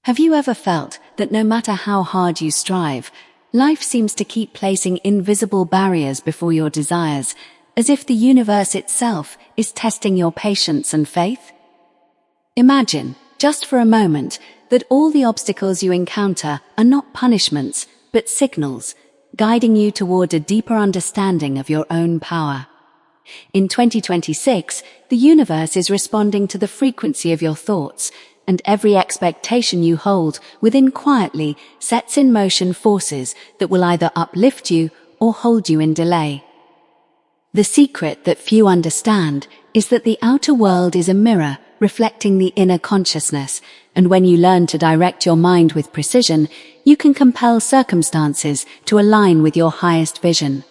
Have you ever felt that no matter how hard you strive, life seems to keep placing invisible barriers before your desires, as if the universe itself is testing your patience and faith? Imagine, just for a moment, that all the obstacles you encounter are not punishments, but signals, guiding you toward a deeper understanding of your own power. In 2026, the universe is responding to the frequency of your thoughts, and every expectation you hold within quietly sets in motion forces that will either uplift you or hold you in delay. The secret that few understand is that the outer world is a mirror reflecting the inner consciousness, and when you learn to direct your mind with precision, you can compel circumstances to align with your highest vision.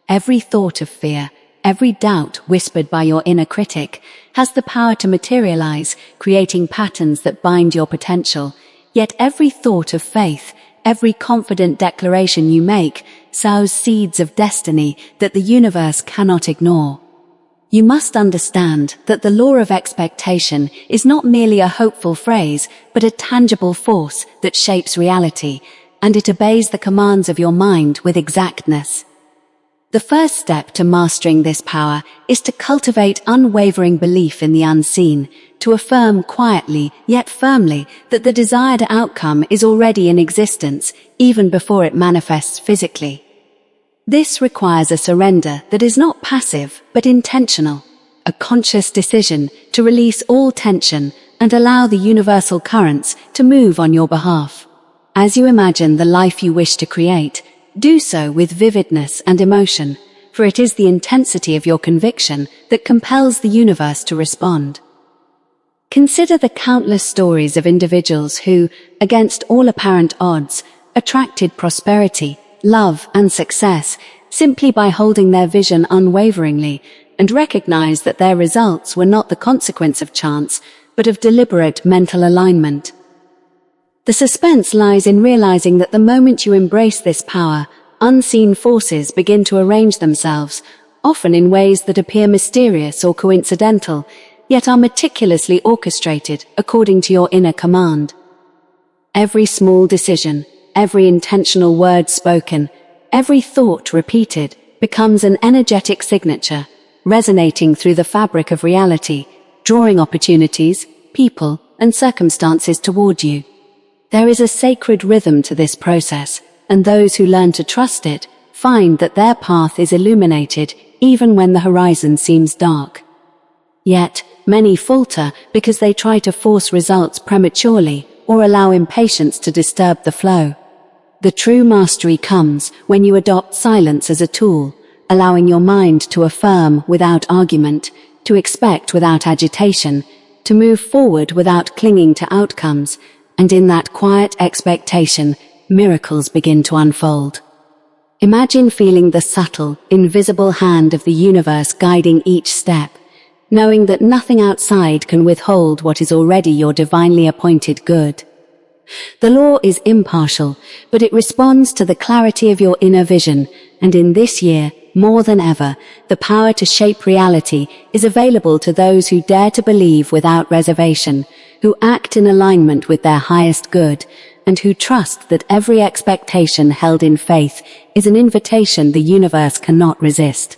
Every thought of fear, every doubt whispered by your inner critic, has the power to materialize, creating patterns that bind your potential. Yet every thought of faith, every confident declaration you make, sows seeds of destiny that the universe cannot ignore. You must understand that the law of expectation is not merely a hopeful phrase, but a tangible force that shapes reality, and it obeys the commands of your mind with exactness. The first step to mastering this power is to cultivate unwavering belief in the unseen, to affirm quietly yet firmly that the desired outcome is already in existence, even before it manifests physically. This requires a surrender that is not passive but intentional, a conscious decision to release all tension and allow the universal currents to move on your behalf. As you imagine the life you wish to create, do so with vividness and emotion, for it is the intensity of your conviction that compels the universe to respond. Consider the countless stories of individuals who, against all apparent odds, attracted prosperity, love, and success simply by holding their vision unwaveringly and recognize that their results were not the consequence of chance, but of deliberate mental alignment. The suspense lies in realizing that the moment you embrace this power, unseen forces begin to arrange themselves, often in ways that appear mysterious or coincidental, yet are meticulously orchestrated according to your inner command. Every small decision, every intentional word spoken, every thought repeated becomes an energetic signature, resonating through the fabric of reality, drawing opportunities, people, and circumstances toward you. There is a sacred rhythm to this process, and those who learn to trust it find that their path is illuminated even when the horizon seems dark. Yet, many falter because they try to force results prematurely or allow impatience to disturb the flow. The true mastery comes when you adopt silence as a tool, allowing your mind to affirm without argument, to expect without agitation, to move forward without clinging to outcomes, and in that quiet expectation, miracles begin to unfold. Imagine feeling the subtle, invisible hand of the universe guiding each step, knowing that nothing outside can withhold what is already your divinely appointed good. The law is impartial, but it responds to the clarity of your inner vision, and in this year, more than ever, the power to shape reality is available to those who dare to believe without reservation, who act in alignment with their highest good, and who trust that every expectation held in faith is an invitation the universe cannot resist.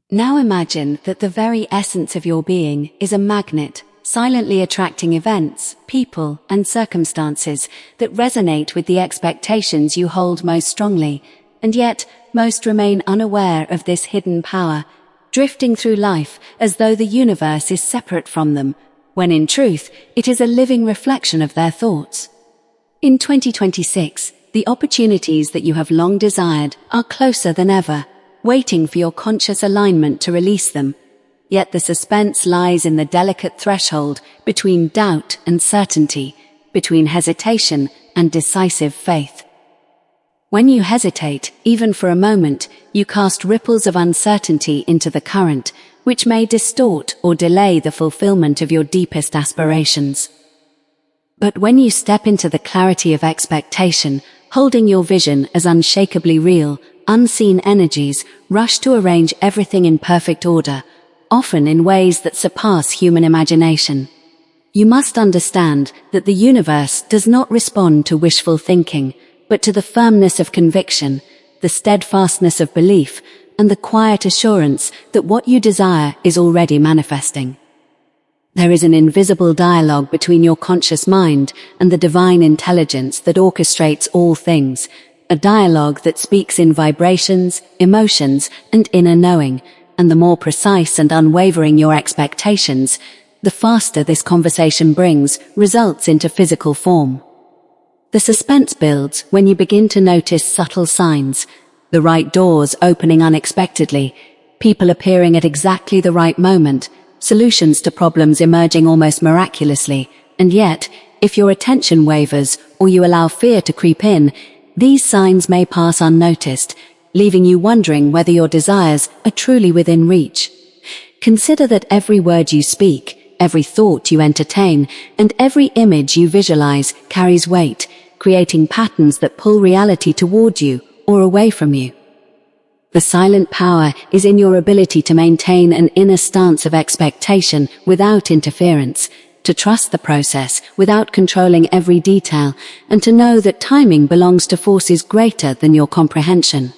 Now imagine that the very essence of your being is a magnet, silently attracting events, people, and circumstances that resonate with the expectations you hold most strongly, and yet most remain unaware of this hidden power, drifting through life as though the universe is separate from them, when in truth it is a living reflection of their thoughts. In 2026, the opportunities that you have long desired are closer than ever, waiting for your conscious alignment to release them. Yet the suspense lies in the delicate threshold between doubt and certainty, between hesitation and decisive faith. When you hesitate, even for a moment, you cast ripples of uncertainty into the current, which may distort or delay the fulfillment of your deepest aspirations. But when you step into the clarity of expectation, holding your vision as unshakably real, unseen energies rush to arrange everything in perfect order, often in ways that surpass human imagination. You must understand that the universe does not respond to wishful thinking, but to the firmness of conviction, the steadfastness of belief, and the quiet assurance that what you desire is already manifesting. There is an invisible dialogue between your conscious mind and the divine intelligence that orchestrates all things, a dialogue that speaks in vibrations, emotions, and inner knowing, and the more precise and unwavering your expectations, the faster this conversation brings results into physical form. The suspense builds when you begin to notice subtle signs, the right doors opening unexpectedly, people appearing at exactly the right moment, solutions to problems emerging almost miraculously, and yet, if your attention wavers or you allow fear to creep in, these signs may pass unnoticed, leaving you wondering whether your desires are truly within reach. Consider that every word you speak, every thought you entertain, and every image you visualize carries weight, creating patterns that pull reality toward you or away from you. The silent power is in your ability to maintain an inner stance of expectation without interference, to trust the process without controlling every detail, and to know that timing belongs to forces greater than your comprehension.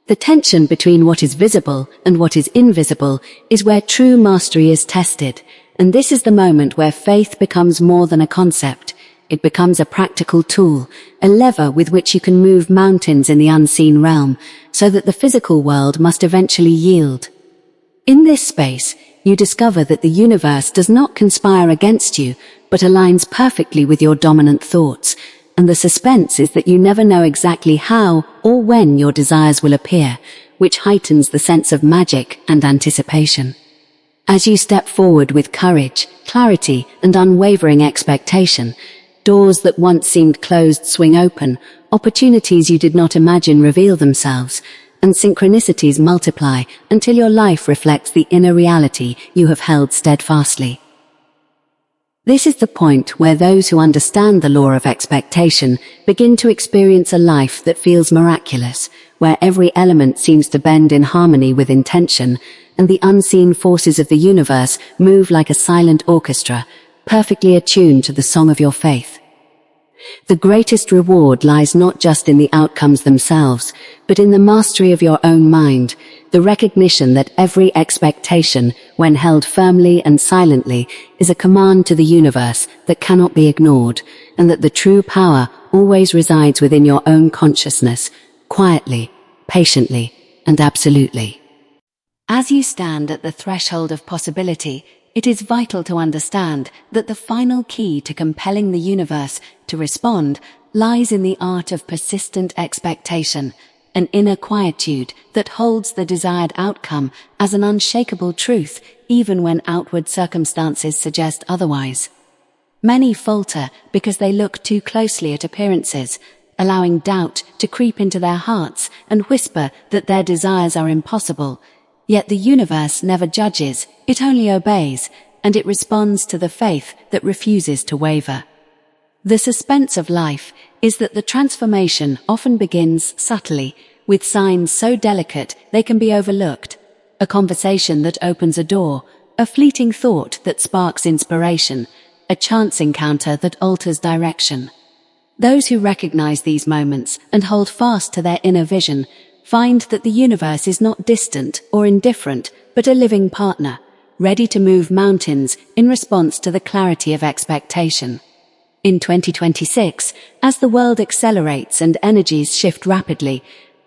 The tension between what is visible and what is invisible is where true mastery is tested, and this is the moment where faith becomes more than a concept. It becomes a practical tool, a lever with which you can move mountains in the unseen realm, so that the physical world must eventually yield. In this space, you discover that the universe does not conspire against you, but aligns perfectly with your dominant thoughts, and the suspense is that you never know exactly how or when your desires will appear, which heightens the sense of magic and anticipation. As you step forward with courage, clarity, and unwavering expectation, doors that once seemed closed swing open, opportunities you did not imagine reveal themselves, and synchronicities multiply until your life reflects the inner reality you have held steadfastly. This is the point where those who understand the law of expectation begin to experience a life that feels miraculous, where every element seems to bend in harmony with intention, and the unseen forces of the universe move like a silent orchestra, perfectly attuned to the song of your faith. The greatest reward lies not just in the outcomes themselves, but in the mastery of your own mind, the recognition that every expectation, when held firmly and silently, is a command to the universe that cannot be ignored, and that the true power always resides within your own consciousness, quietly, patiently, and absolutely. As you stand at the threshold of possibility, it is vital to understand that the final key to compelling the universe to respond lies in the art of persistent expectation, an inner quietude that holds the desired outcome as an unshakable truth even when outward circumstances suggest otherwise. Many falter because they look too closely at appearances, allowing doubt to creep into their hearts and whisper that their desires are impossible. Yet the universe never judges, it only obeys, and it responds to the faith that refuses to waver. The suspense of life is that the transformation often begins subtly, with signs so delicate they can be overlooked. A conversation that opens a door, a fleeting thought that sparks inspiration, a chance encounter that alters direction. Those who recognize these moments and hold fast to their inner vision find that the universe is not distant or indifferent, but a living partner, ready to move mountains in response to the clarity of expectation. In 2026, as the world accelerates and energies shift rapidly,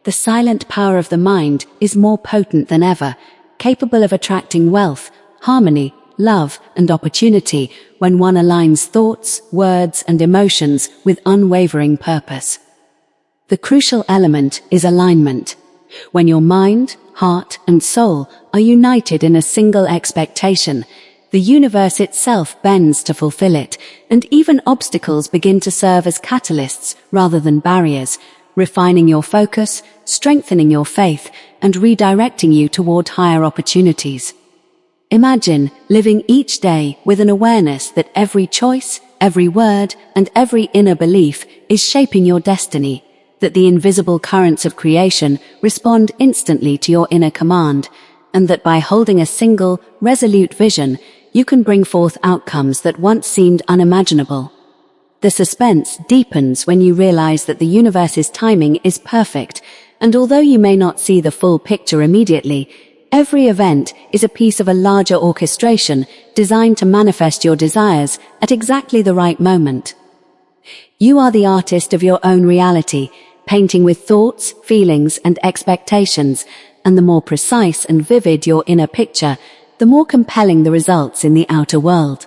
the silent power of the mind is more potent than ever, capable of attracting wealth, harmony, love, and opportunity when one aligns thoughts, words, and emotions with unwavering purpose. The crucial element is alignment. When your mind, heart, and soul are united in a single expectation, the universe itself bends to fulfill it, and even obstacles begin to serve as catalysts rather than barriers, refining your focus, strengthening your faith, and redirecting you toward higher opportunities. Imagine living each day with an awareness that every choice, every word, and every inner belief is shaping your destiny, that the invisible currents of creation respond instantly to your inner command, and that by holding a single, resolute vision, you can bring forth outcomes that once seemed unimaginable. The suspense deepens when you realize that the universe's timing is perfect, and although you may not see the full picture immediately, every event is a piece of a larger orchestration designed to manifest your desires at exactly the right moment. You are the artist of your own reality, painting with thoughts, feelings, and expectations, and the more precise and vivid your inner picture, the more compelling the results in the outer world.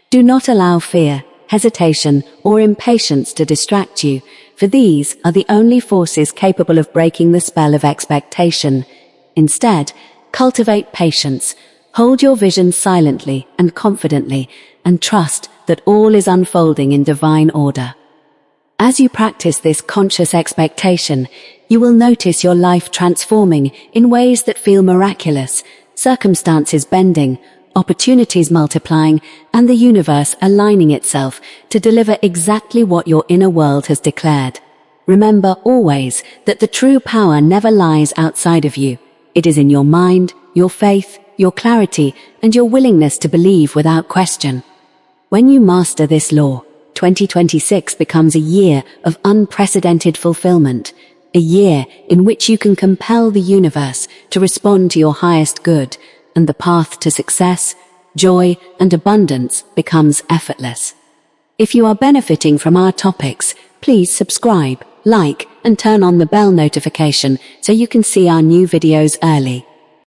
Do not allow fear, hesitation, or impatience to distract you, for these are the only forces capable of breaking the spell of expectation. Instead, cultivate patience, hold your vision silently and confidently, and trust that all is unfolding in divine order. As you practice this conscious expectation, you will notice your life transforming in ways that feel miraculous, circumstances bending, opportunities multiplying, and the universe aligning itself to deliver exactly what your inner world has declared. Remember always that the true power never lies outside of you. It is in your mind, your faith, your clarity, and your willingness to believe without question. When you master this law, 2026 becomes a year of unprecedented fulfillment, a year in which you can compel the universe to respond to your highest good, and the path to success, joy, and abundance becomes effortless. If you are benefiting from our topics, please subscribe, like, and turn on the bell notification so you can see our new videos early.